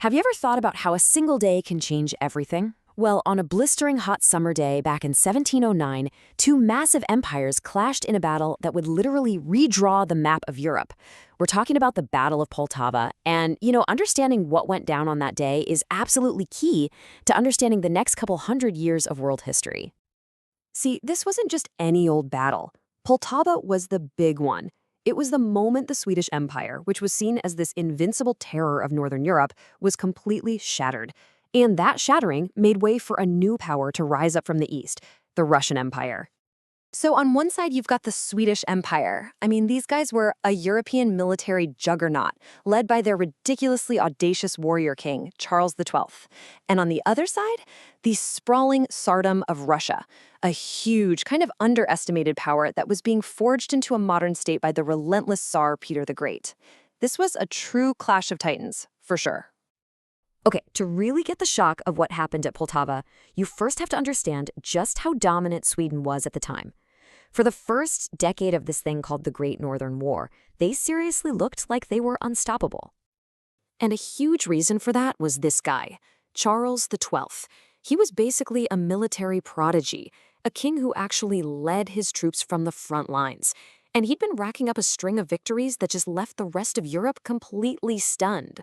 Have you ever thought about how a single day can change everything? Well, on a blistering hot summer day back in 1709, two massive empires clashed in a battle that would literally redraw the map of Europe. We're talking about the Battle of Poltava, and, understanding what went down on that day is absolutely key to understanding the next couple hundred years of world history. See, this wasn't just any old battle. Poltava was the big one. It was the moment the Swedish Empire, which was seen as this invincible terror of Northern Europe, was completely shattered. And that shattering made way for a new power to rise up from the east, the Russian Empire. So on one side, you've got the Swedish Empire. I mean, these guys were a European military juggernaut, led by their ridiculously audacious warrior king, Charles XII. And on the other side, the sprawling Tsardom of Russia, a huge, kind of underestimated power that was being forged into a modern state by the relentless Tsar Peter the Great. This was a true clash of titans, for sure. Okay, to really get the shock of what happened at Poltava, you first have to understand just how dominant Sweden was at the time. For the first decade of this thing called the Great Northern War, they seriously looked like they were unstoppable. And a huge reason for that was this guy, Charles XII. He was basically a military prodigy, a king who actually led his troops from the front lines. And he'd been racking up a string of victories that just left the rest of Europe completely stunned.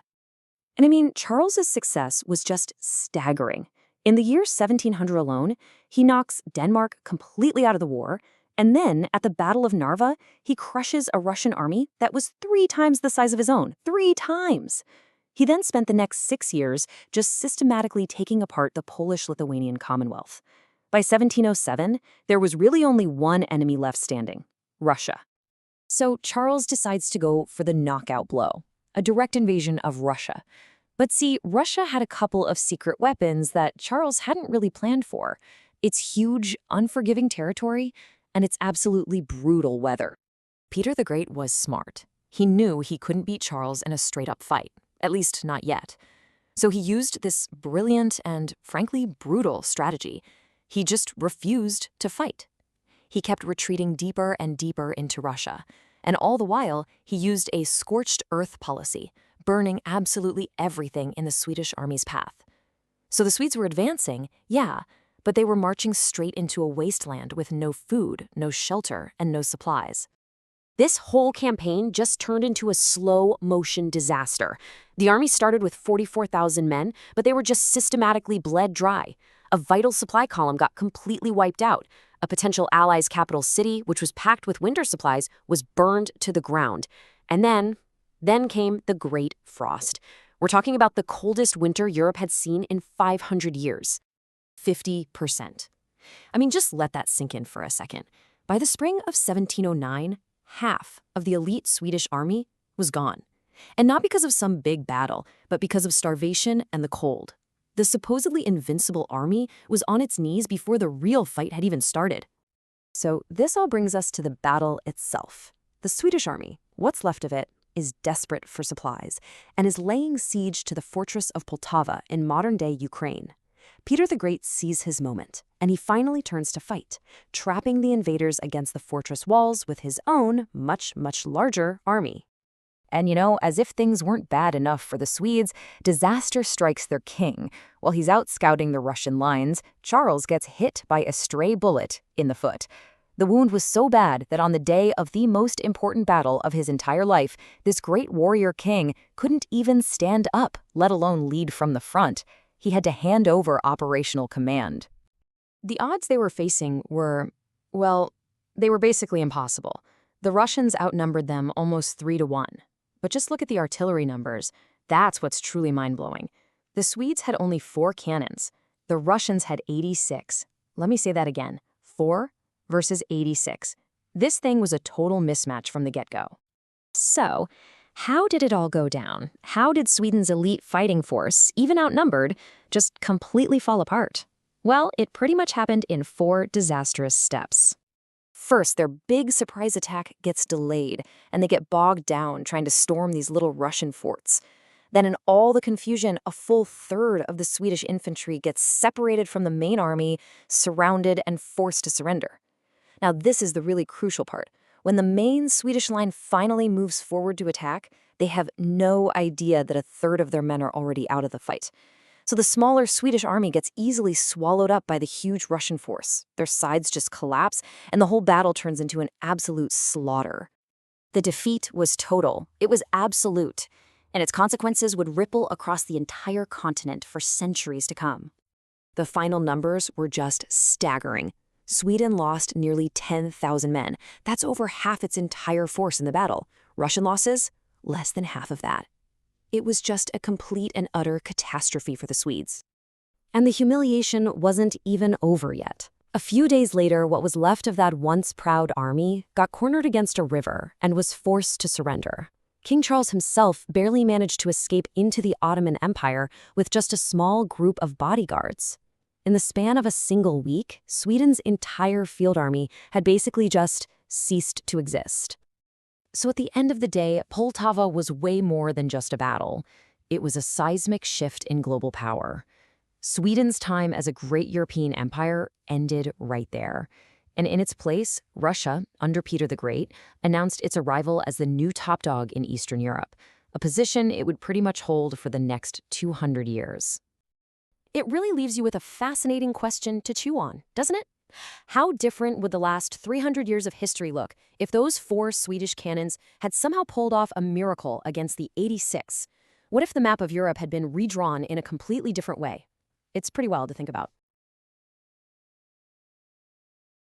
And I mean, Charles's success was just staggering. In the year 1700 alone, he knocks Denmark completely out of the war, and then, at the Battle of Narva, he crushes a Russian army that was 3 times the size of his own. 3 times! He then spent the next 6 years just systematically taking apart the Polish-Lithuanian Commonwealth. By 1707, there was really only one enemy left standing: Russia. So Charles decides to go for the knockout blow, a direct invasion of Russia. But see, Russia had a couple of secret weapons that Charles hadn't really planned for. Its huge, unforgiving territory, and its absolutely brutal weather. Peter the Great was smart. He knew he couldn't beat Charles in a straight-up fight, at least not yet. So he used this brilliant and, frankly, brutal strategy. He just refused to fight. He kept retreating deeper and deeper into Russia, and all the while, he used a scorched earth policy, burning absolutely everything in the Swedish army's path. So the Swedes were advancing, yeah, but they were marching straight into a wasteland with no food, no shelter, and no supplies. This whole campaign just turned into a slow-motion disaster. The army started with 44,000 men, but they were just systematically bled dry. A vital supply column got completely wiped out. A potential allies' capital city, which was packed with winter supplies, was burned to the ground. And then came the Great Frost. We're talking about the coldest winter Europe had seen in 500 years. 50%. I mean, just let that sink in for a second. By the spring of 1709, half of the elite Swedish army was gone. And not because of some big battle, but because of starvation and the cold. The supposedly invincible army was on its knees before the real fight had even started. So this all brings us to the battle itself. The Swedish army, what's left of it, is desperate for supplies and is laying siege to the fortress of Poltava in modern-day Ukraine. Peter the Great sees his moment, and he finally turns to fight, trapping the invaders against the fortress walls with his own, much, much larger army. And as if things weren't bad enough for the Swedes, disaster strikes their king. While he's out scouting the Russian lines, Charles gets hit by a stray bullet in the foot. The wound was so bad that on the day of the most important battle of his entire life, this great warrior king couldn't even stand up, let alone lead from the front. He had to hand over operational command. The odds they were facing were, well, they were basically impossible. The Russians outnumbered them almost 3-1. But just look at the artillery numbers. That's what's truly mind-blowing. The Swedes had only 4 cannons. The Russians had 86. Let me say that again. 4 versus 86. This thing was a total mismatch from the get-go. So, how did it all go down? How did Sweden's elite fighting force, even outnumbered, just completely fall apart? Well, it pretty much happened in 4 disastrous steps. First, their big surprise attack gets delayed, and they get bogged down trying to storm these little Russian forts. Then in all the confusion, a full third of the Swedish infantry gets separated from the main army, surrounded, and forced to surrender. Now, this is the really crucial part. When the main Swedish line finally moves forward to attack, They have no idea that a third of their men are already out of the fight. So the smaller Swedish army gets easily swallowed up by the huge Russian force. Their sides just collapse, and the whole battle turns into an absolute slaughter. The defeat was total. It was absolute. And its consequences would ripple across the entire continent for centuries to come. The final numbers were just staggering. Sweden lost nearly 10,000 men. That's over half its entire force in the battle. Russian losses? Less than half of that. It was just a complete and utter catastrophe for the Swedes. And the humiliation wasn't even over yet. A few days later, what was left of that once proud army got cornered against a river and was forced to surrender. King Charles himself barely managed to escape into the Ottoman Empire with just a small group of bodyguards. In the span of a single week, Sweden's entire field army had basically just ceased to exist. So at the end of the day, Poltava was way more than just a battle. It was a seismic shift in global power. Sweden's time as a great European empire ended right there. And in its place, Russia, under Peter the Great, announced its arrival as the new top dog in Eastern Europe, a position it would pretty much hold for the next 200 years. It really leaves you with a fascinating question to chew on, doesn't it? How different would the last 300 years of history look if those 4 Swedish cannons had somehow pulled off a miracle against the 86? What if the map of Europe had been redrawn in a completely different way? It's pretty wild to think about.